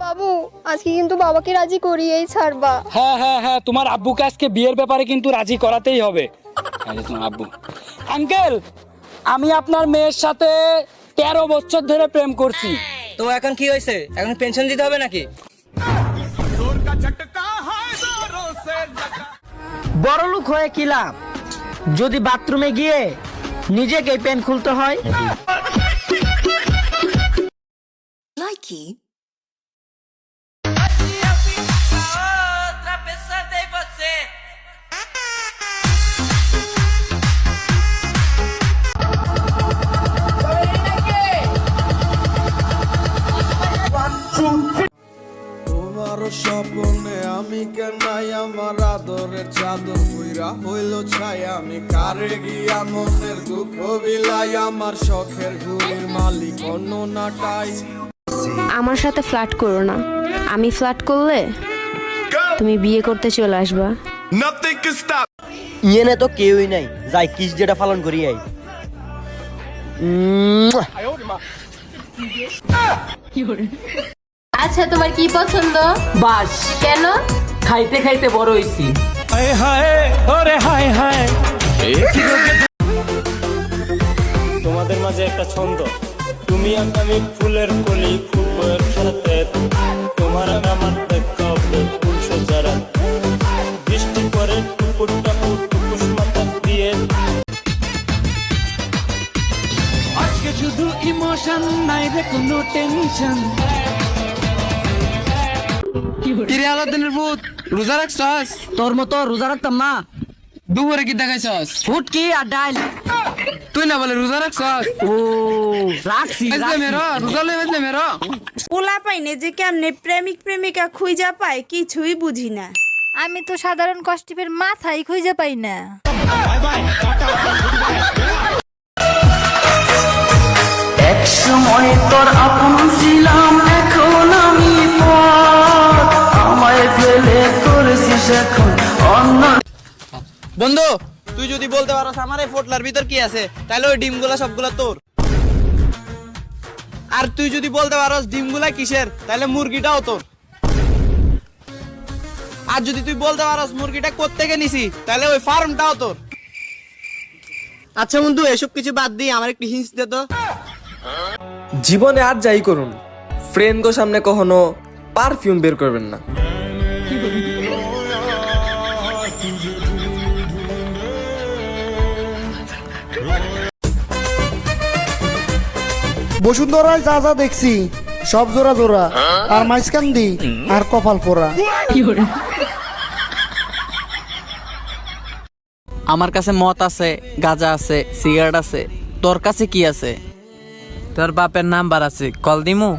বাবু আজকে কিন্তু বাবাকে রাজি করিয়েই ছাড়বা। হ্যাঁ হ্যাঁ হ্যাঁ, তোমার আব্বুকে আজকে বিয়ের ব্যাপারে কিন্তু রাজি করাতেই হবে। আরে তোমার আব্বু। আঙ্কেল, আমি আপনার মেয়ের সাথে 13 বছর ধরে প্রেম করছি। তো এখন কি হয়েছে? এখন পেনশন দিতে হবে নাকি? বড় লোক হয়ে কি লাভ যদি বাথরুমে গিয়ে নিজেকে পেন খুলতে হয়। তোমার স্বপ্নে আমি কেনাই আমার আদরের চাদর বইরা হইল ছাই আমি কারে গিয়া মনের দুঃখ বিলাই আমার শখের ঘুড়ির মালিক অন্য নাটাই। আমার সাথে ফ্লার্ট করো না, আমি ফ্লার্ট করলে তুমি বিয়ে করতে চলে আসবা। ইয়েনে তো কেউই নাই, যাই কিস যেটা পালন করি আই। আচ্ছা তোমার কি পছন্দ? বাস কেন? খাইতে খাইতে বড় হইছি। তোমাদের মাঝে একটা ছন্দ, তুমি আর আমি ফুলের কলি ফুলের সাথে, তোমার আর আমার দেখা হবে ফুলশো যারা বৃষ্টি করে টুকুর টাকুর টুকুস মাথা দিয়ে। আজকে শুধু ইমোশন নাই রে কোনো টেনশন। কিরে আলাদিনের ভূত, রোজা রাখছস? তোর মতো রোজা রাখতাম না। দুপুরে কি দেখাইছস? ফুটকি আর ডাল। তুই না বলে রোজা রাখছস? ও রাখছি রোজা লই মেরো। পোলা পাইনে যে কেমনে প্রেমিক প্রেমিকা খুঁজা পায় কিছুই বুঝি না। আমি তো সাধারণ কষ্টিপের মাথায় খুঁজে পাই না। একসময় তোর আপন ছিলাম, এখন আমি পর আমায় ফেলে করেছিস এখন অন্য। বন্ধু, তুই যদি বলতে পারস আমার এই পোটলার ভিতর কি আছে, তাহলে ওই ডিমগুলা সবগুলা তোর। আর তুই যদি বলতে পারস ডিমগুলা কিসের, তাহলে মুরগিটাও তোর। আর যদি তুই বলতে পারস মুরগিটা কোত্থেকে নিছি, তাহলে ওই ফার্মটাও তোর। আচ্ছা বন্ধু, এসব কিছু বাদ দিয়ে আমার একটু হিন্স দে তো। জীবনে আর যাই করুন, ফ্রেন্ডগো সামনে কখনো পারফিউম বের করবেন না। বসুন্ধরায় যা যা দেখছি সব জোড়া জোড়া, আর মাইসকান্দি আর কপাল পোড়া। আমার কাছে মদ আছে, গাঁজা আছে, সিগারেট আছে। তোর কাছে কি আছে? তোর বাপের নাম্বার আছে, কল দিমু।